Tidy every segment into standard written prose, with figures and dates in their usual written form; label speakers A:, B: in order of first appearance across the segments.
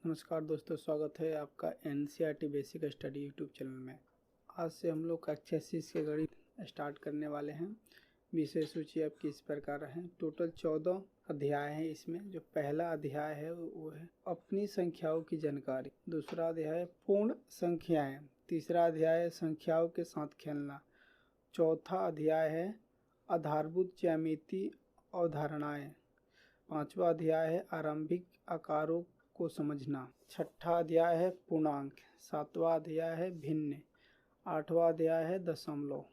A: नमस्कार दोस्तों, स्वागत है आपका NCERT basic study YouTube channel में। आज से हम लोग कक्षा 6 के गणित स्टार्ट करने वाले हैं। विषय सूची आपकी इस प्रकार है। टोटल 14 अध्याय हैं इसमें। जो पहला अध्याय है वो है अपनी संख्याओं की जानकारी। दूसरा अध्याय है पूर्ण संख्याएं। तीसरा अध्याय है संख्याओं के साथ खेलना। चौथा अध्याय है आधारभूत ज्यामिति अवधारणाएं। पांचवा अध्याय है आरंभिक आकारों को समझना। छठा अध्याय है पूर्णांक। सातवां अध्याय है भिन्न। आठवां अध्याय है दशमलव।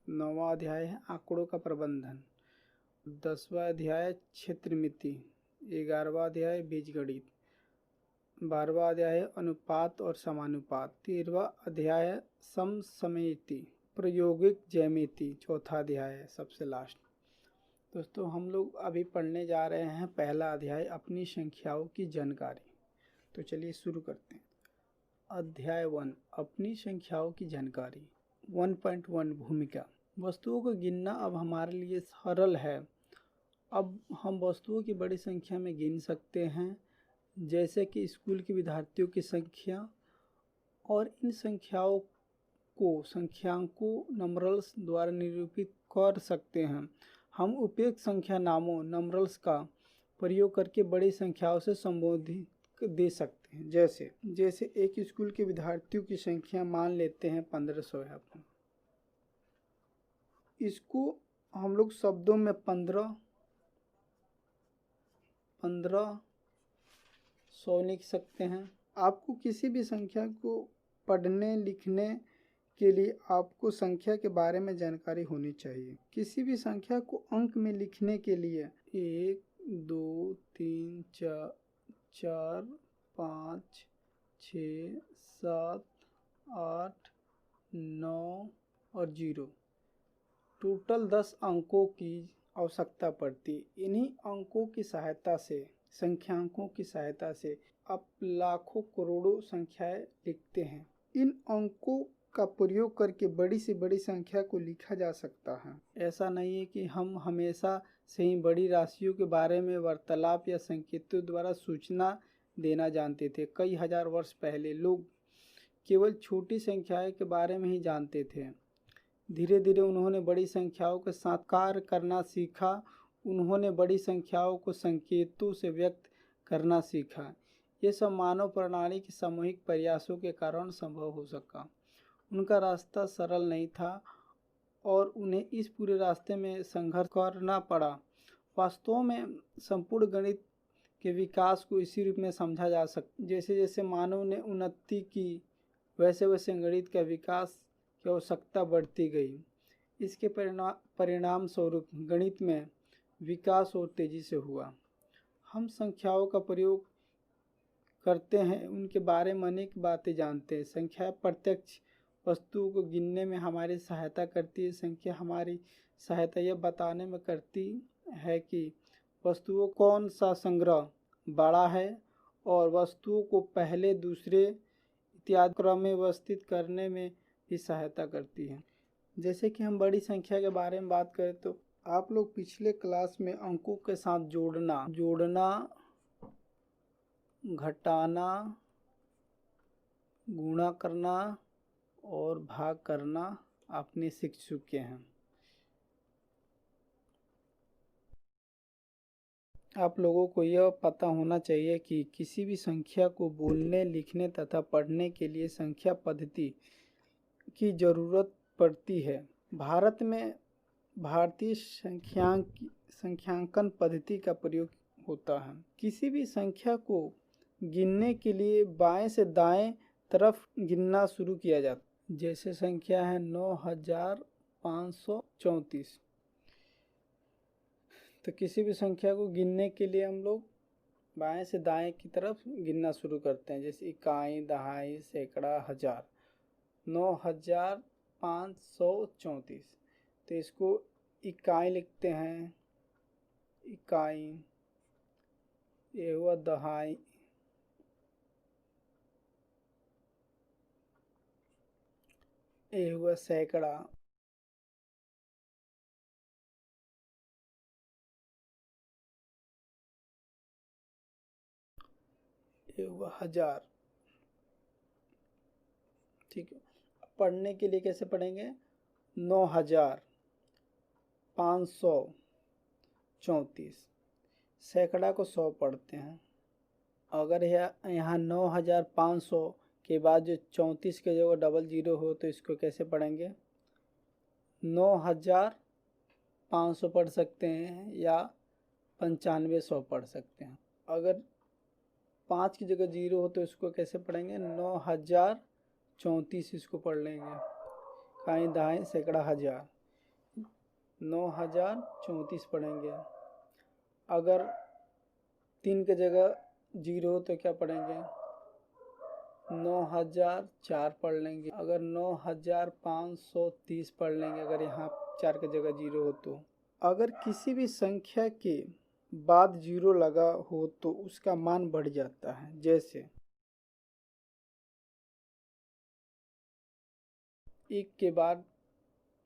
A: नौवां अध्याय है आंकड़ों का प्रबंधन। 10वां अध्याय है क्षेत्रमिति। 11वां अध्याय है बीजगणित। 12वां अध्याय है अनुपात और समानुपात। 13वां अध्याय है समसमयिति प्रायोगिक ज्यामिति। चौथा अध्याय है सबसे लास्ट। दोस्तों, हम लोग अभी पढ़ने जा रहे हैं पहला अध्याय अपनी संख्याओं की जानकारी। तो चलिए शुरू करते हैं। अध्याय 1 अपनी संख्याओं की जानकारी। 1.1 भूमिका। वस्तुओं को गिनना अब हमारे लिए सरल है। अब हम वस्तुओं की बड़ी संख्या में गिन सकते हैं, जैसे कि स्कूल के विद्यार्थियों की संख्या, और इन संख्याओं को संख्यांकों नंबरल्स द्वारा निरूपित कर सकते हैं। हम उपयुक्त संख्या नामों नंबरल्स का प्रयोग करके बड़ी संख्याओं से संबोधित दे सकते हैं। जैसे एक स्कूल के विद्यार्थियों की संख्या मान लेते हैं 1500 है। इसको हम लोग शब्दों में 1500 लिख सकते हैं। आपको किसी भी संख्या को पढ़ने लिखने के लिए आपको संख्या के बारे में जानकारी होनी चाहिए। किसी भी संख्या को अंक में लिखने के लिए 1, 2, 3, 4, 5, 6, 7, 8, 9 और 0 टोटल 10 अंकों की आवश्यकता पड़ती। इन्हीं अंकों की सहायता से, संख्यांकों की सहायता से आप लाखों करोड़ों संख्याएं लिखते हैं। इन अंकों का प्रयोग करके बड़ी से बड़ी संख्या को लिखा जा सकता है। ऐसा नहीं है कि हम हमेशा से ही बड़ी राशियों के बारे में वार्तालाप या संकेतों द्वारा सूचना देना जानते थे। कई हजार वर्ष पहले लोग केवल छोटी संख्याओं के बारे में ही जानते थे। धीरे धीरे उन्होंने बड़ी संख्याओं के साथ कार्य करना सीखा। उन्होंने बड़ी संख्याओं को संकेतों से व्यक्त करना सीखा। ये सब मानव प्रणाली के सामूहिक प्रयासों के कारण संभव हो सका। उनका रास्ता सरल नहीं था और उन्हें इस पूरे रास्ते में संघर्ष करना पड़ा। वास्तव में संपूर्ण गणित के विकास को इसी रूप में समझा जा सकता। जैसे जैसे मानव ने उन्नति की, वैसे वैसे गणित का विकास की आवश्यकता बढ़ती गई। इसके परिणाम स्वरूप गणित में विकास और तेजी से हुआ। हम संख्याओं का प्रयोग करते हैं, उनके बारे में अनेक बातें जानते हैं। संख्या प्रत्यक्ष वस्तुओं को गिनने में हमारी सहायता करती है। संख्या हमारी सहायता यह बताने में करती है कि वस्तुओं कौन सा संग्रह बड़ा है, और वस्तुओं को पहले, दूसरे इत्यादि क्रम में व्यवस्थित करने में भी सहायता करती है। जैसे कि हम बड़ी संख्या के बारे में बात करें तो आप लोग पिछले क्लास में अंकों के साथ जोड़ना, घटाना, गुणा करना और भाग करना आपने सीख चुके हैं। आप लोगों को यह पता होना चाहिए कि किसी भी संख्या को बोलने, लिखने तथा पढ़ने के लिए संख्या पद्धति की जरूरत पड़ती है। भारत में भारतीय संख्यांकन पद्धति का प्रयोग होता है। किसी भी संख्या को गिनने के लिए बाएं से दाएं तरफ गिनना शुरू किया जाता। जैसे संख्या है 9534। तो किसी भी संख्या को गिनने के लिए हम लोग बाएं से दाएं की तरफ गिनना शुरू करते हैं। जैसे इकाई, दहाई, सैकड़ा, हजार। 9534। तो इसको इकाई लिखते हैं, इकाई। ये हुआ दहाई, ये हुआ सैकड़ा, ये हुआ 1000। ठीक है, पढ़ने के लिए कैसे पढ़ेंगे? 9534। सैकड़ा को 100 पढ़ते हैं। अगर यहाँ 9500 के बाद जो 34 के जगह डबल जीरो हो तो इसको कैसे पढ़ेंगे? 9500 पढ़ सकते हैं या 9500 पढ़ सकते हैं। अगर 5 की जगह जीरो हो तो इसको कैसे पढ़ेंगे? 9034 इसको पढ़ लेंगे। काई दाएं सैकड़ा 1000, 9034 पढ़ेंगे। अगर 3 की जगह जीरो हो तो क्या पढ़ेंगे? 9004 पढ़ लेंगे। अगर 9530 पढ़ लेंगे अगर यहाँ 4 की जगह जीरो हो तो। अगर किसी भी संख्या के बाद जीरो लगा हो तो उसका मान बढ़ जाता है। जैसे 1 के बाद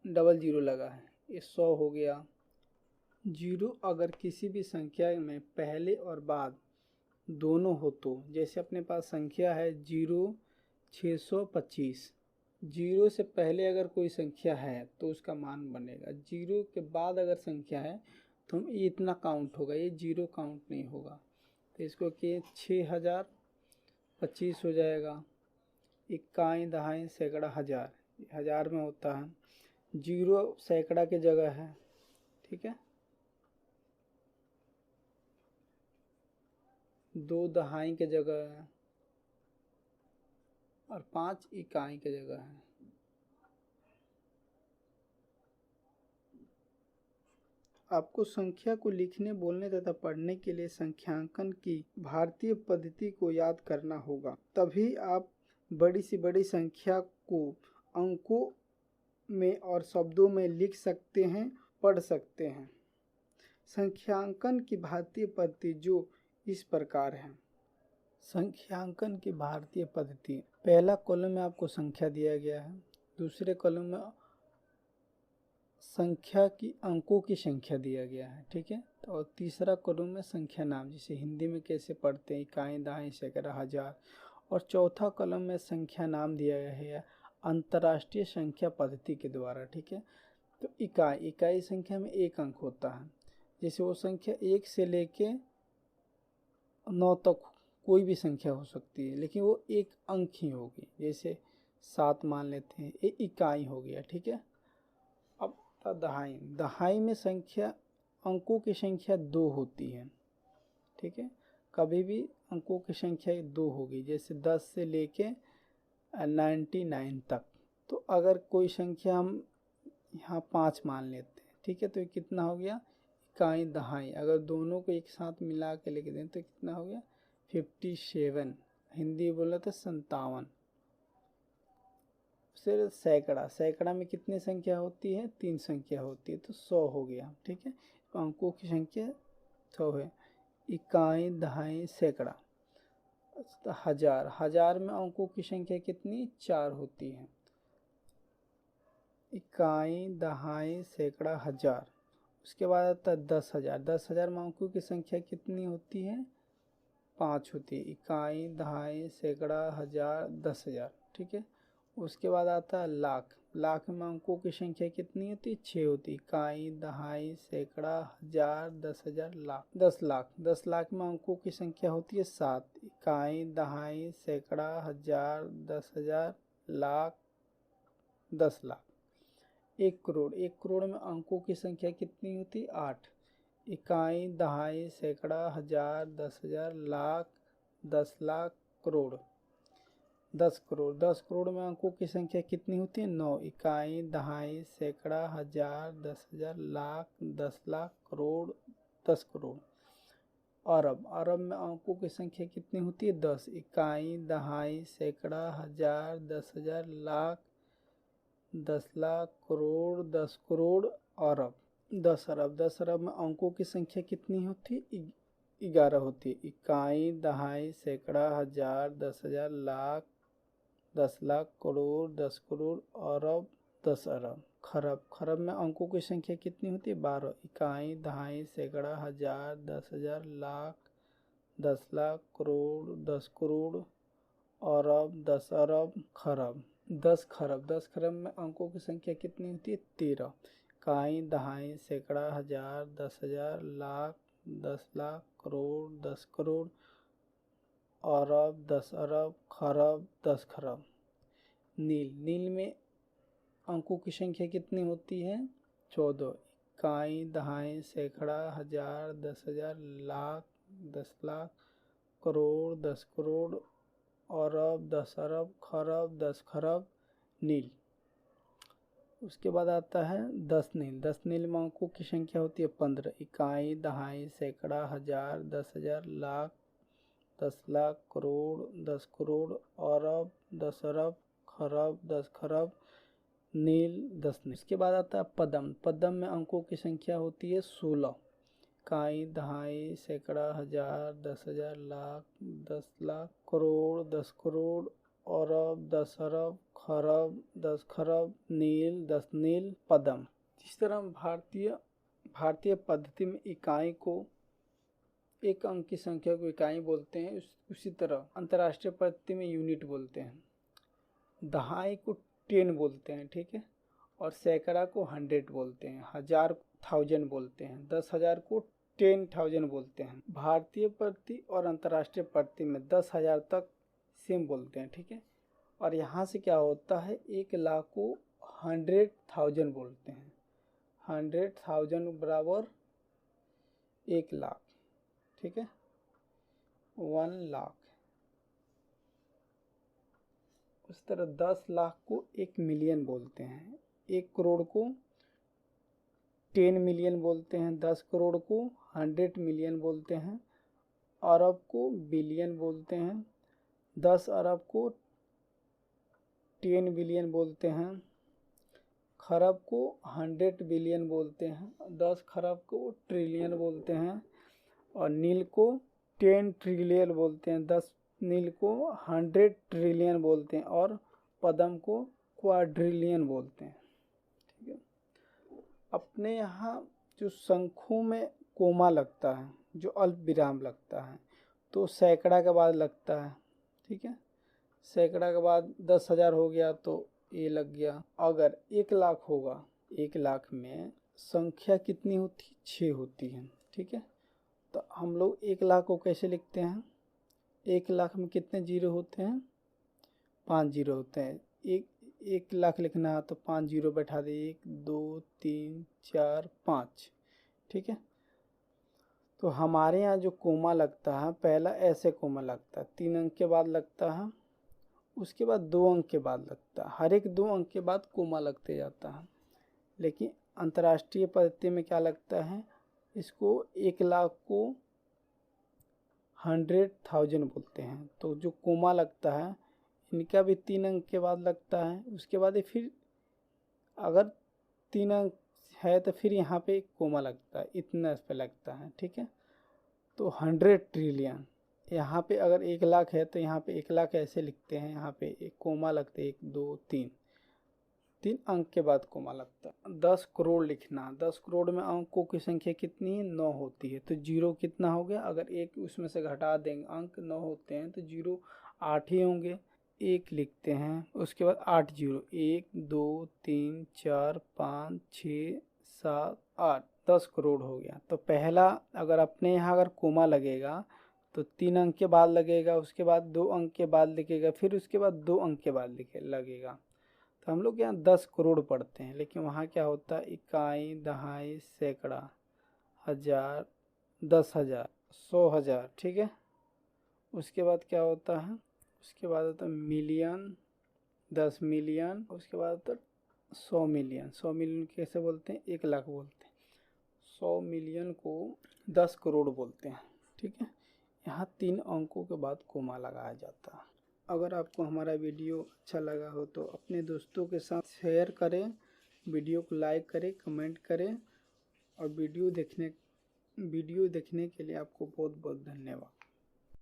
A: डबल जीरो लगा है, ये 100 हो गया। जीरो अगर किसी भी संख्या में पहले और बाद दोनों हो तो, जैसे अपने पास संख्या है 0625, जीरो से पहले अगर कोई संख्या है तो उसका मान बनेगा। जीरो के बाद अगर संख्या है तो ये इतना काउंट होगा, ये जीरो काउंट नहीं होगा। तो इसको कि 6025 हो जाएगा। इक्काई दहाई सैकड़ा 1000, 1000 में होता है। जीरो सैकड़ा की जगह है, ठीक है। 2 दहाई की जगह है और 5 इकाई की जगह है। आपको संख्या को लिखने, बोलने तथा पढ़ने के लिए संख्यांकन की भारतीय पद्धति को याद करना होगा। तभी आप बड़ी से बड़ी संख्या को अंकों में और शब्दों में लिख सकते हैं, पढ़ सकते हैं। संख्यांकन की भारतीय पद्धति जो इस प्रकार है। संख्यांकन की भारतीय पद्धति, पहला कॉलम में आपको संख्या दिया गया है, दूसरे कॉलम में संख्या की अंकों की संख्या दिया गया है, ठीक है। और तीसरा कॉलम में संख्या नाम, जिसे हिंदी में कैसे पढ़ते हैं, इकाई दहाई सैकड़ा 1000। और चौथा कॉलम में संख्या नाम दिया गया है अंतर्राष्ट्रीय संख्या पद्धति के द्वारा, ठीक है। तो इकाई संख्या में 1 अंक होता है। जैसे वो संख्या 1 से लेके 9 तक कोई भी संख्या हो सकती है, लेकिन वो 1 अंक ही होगी। जैसे 7 मान लेते हैं, ये इकाई हो गया, ठीक है। अब दहाई में संख्या, अंकों की संख्या 2 होती है, ठीक है। कभी भी अंकों की संख्या 2 होगी, जैसे 10 से लेके 99 तक। तो अगर कोई संख्या हम यहाँ 5 मान लेते हैं, ठीक है, तो ये कितना हो गया? इकाई दहाई। अगर दोनों को एक साथ मिला के लिख दें तो कितना हो गया? 57। हिंदी बोला था 57। फिर सैकड़ा में कितनी संख्या होती है? 3 संख्या होती है, तो 100 हो गया, ठीक है। अंकों की संख्या 100 है। इकाई दहाई सैकड़ा। 1000 में अंकों की संख्या कितनी? 4 होती है। इकाई दहाई सैकड़ा 1000। उसके बाद आता है 10,000। 10,000 में अंकों की संख्या कितनी होती है? 5 होती है। इकाई दहाई सैकड़ा 1000 10,000, ठीक है। उसके बाद आता है लाख। लाख में अंकों की संख्या कितनी होती है? 6 होती है। इकाई दहाई सैकड़ा 1000 10,000 लाख। 10 लाख। 10 लाख में अंकों की संख्या होती है 7। इकाई दहाई सैकड़ा 1000 10,000 लाख 10 लाख। 1 करोड़। 1 करोड़ में अंकों की संख्या कितनी होती है? 8। इकाई दहाई सैकड़ा 1000 10,000 लाख 10 लाख करोड़। 10 करोड़। 10 करोड़ में अंकों की संख्या कितनी होती है? 9। इकाई दहाई सैकड़ा 1000 10,000 लाख 10 लाख करोड़ 10 करोड़। अरब। अरब में अंकों की संख्या कितनी होती है? 10। इकाई दहाई सैकड़ा 1000 10,000 लाख 10 लाख करोड़ 10 करोड़ अरब। 10 अरब। 10 अरब में अंकों की संख्या कितनी होती है? 11 होती है। इकाई दहाई सैकड़ा 1000 10,000 लाख 10 लाख करोड़ 10 करोड़ अरब 10 अरब। खरब। खरब में अंकों की संख्या कितनी होती है? 12। इकाई दहाई सैकड़ा 1000 10,000 लाख 10 लाख, करोड़, 10 करोड़, अरब, 10 अरब, खरब, 10 खरब। 10 खरब में अंकों की संख्या कितनी होती है? 13। इकाई, दहाई, सैकड़ा, हजार, 10,000, लाख, 10 लाख, करोड़, 10 करोड़, अरब, 10 अरब, खरब, 10 खरब। नील, नील में अंकों की संख्या कितनी होती है? 14। इकाई, दहाई, सैकड़ा, हजार, 10,000, लाख, 10 लाख, करोड़, 10 करोड़, अरब, 10 अरब, खरब, 10 खरब। नील। उसके बाद आता है 10 नील। 10 नील में अंकों की संख्या होती है 15। इकाई, दहाई, सैकड़ा, हजार, 10,000, लाख, 10 लाख, करोड़, 10 करोड़, अरब, 10 अरब, खरब, 10 खरब। नील, 10 नील। इसके बाद आता है पद्म। पद्म में अंकों की संख्या होती है 16। इकाई, दहाई, सैकड़ा, हजार, 10,000, लाख, 10 लाख, करोड़, 10 करोड़, अरब, 10 अरब, खरब, 10 खरब। नील, 10 नील, पद्म। जिस तरह भारतीय पद्धति में इकाई को, एक अंक की संख्या को इकाई बोलते हैं, उसी तरह अंतर्राष्ट्रीय पद्धति में यूनिट बोलते हैं। दहाई को 10 बोलते हैं, ठीक है, और सैकड़ा को 100 बोलते हैं, हजार 1000 बोलते हैं, 10,000 को 10,000 बोलते हैं। भारतीय पद्धति और अंतर्राष्ट्रीय पद्धति में 10,000 तक सेम बोलते हैं, ठीक है। और यहाँ से क्या होता है, 1 लाख को 100,000 बोलते हैं। 100,000 बराबर 1 लाख, ठीक है, 1 लाख। उस तरह 10 लाख को 1 मिलियन बोलते हैं, 1 करोड़ को 10 मिलियन बोलते हैं, 10 करोड़ को 100 मिलियन बोलते हैं, अरब को बिलियन बोलते हैं, 10 अरब को 10 बिलियन बोलते हैं, खरब को 100 बिलियन बोलते हैं, 10 खरब को ट्रिलियन बोलते हैं, और नील को 10 ट्रिलियन बोलते हैं, 10 नील को 100 ट्रिलियन बोलते हैं, और पद्म को क्वाड्रिलियन बोलते हैं, ठीक है। अपने यहाँ जो शंखों में कोमा लगता है, जो अल्प विराम लगता है, तो सैकड़ा के बाद लगता है, ठीक है। सैकड़ा के बाद 10,000 हो गया तो ये लग गया। अगर 1 लाख होगा, 1 लाख में संख्या कितनी होती? 6 होती है, ठीक है। तो हम लोग 1 लाख को कैसे लिखते हैं? 1 लाख में कितने जीरो होते हैं? 5 जीरो होते हैं। 1 लाख लिखना है तो 5 जीरो बैठा दे, 1 2 3 4 5, ठीक है। तो हमारे यहाँ जो कोमा लगता है, पहला ऐसे कोमा लगता है, 3 अंक के बाद लगता है, उसके बाद 2 अंक के बाद लगता है, हर एक 2 अंक के बाद कोमा लगते जाता है। लेकिन अंतर्राष्ट्रीय पद्धति में क्या लगता है, इसको 1 लाख को 100,000 बोलते हैं। तो जो कोमा लगता है, इनका भी 3 अंक के बाद लगता है, उसके बाद फिर अगर 3 अंक है तो फिर यहाँ पे एक कोमा लगता है, इतना इस पे लगता है, ठीक है। तो 100 ट्रिलियन, यहाँ पे अगर 1 लाख है तो यहाँ पे 1 लाख ऐसे लिखते हैं, यहाँ पे एक कोमा लगते हैं, 1 2 3 अंक के बाद कोमा लगता है। 10 करोड़ लिखना, 10 करोड़ में अंकों की संख्या कितनी है? 9 होती है। तो जीरो कितना हो गया? अगर एक उसमें से घटा देंगे, अंक 9 होते हैं तो जीरो 8 ही होंगे, 1 लिखते हैं, उसके बाद 8 जीरो, 1 2 3 4 5 6 7 8, 10 करोड़ हो गया। तो पहला अगर अपने यहाँ अगर कोमा लगेगा तो 3 अंक के बाद लगेगा, उसके बाद 2 अंक के बाद लिखेगा, फिर उसके बाद 2 अंक के बाद लगेगा। तो हम लोग यहाँ 10 करोड़ पढ़ते हैं, लेकिन वहाँ क्या होता है, इकाई, दहाई, सैकड़ा, हजार, 10,000, 100,000, ठीक है। उसके बाद क्या होता है, उसके बाद होता है मिलियन, 10 मिलियन, उसके बाद होता है 100 मिलियन। 100 मिलियन कैसे बोलते हैं? 1 लाख बोलते हैं। 100 मिलियन को 10 करोड़ बोलते हैं, ठीक है। यहाँ 3 अंकों के बाद कोमा लगाया जाता है। अगर आपको हमारा वीडियो अच्छा लगा हो तो अपने दोस्तों के साथ शेयर करें, वीडियो को लाइक करें, कमेंट करें, और वीडियो देखने के लिए आपको बहुत बहुत धन्यवाद।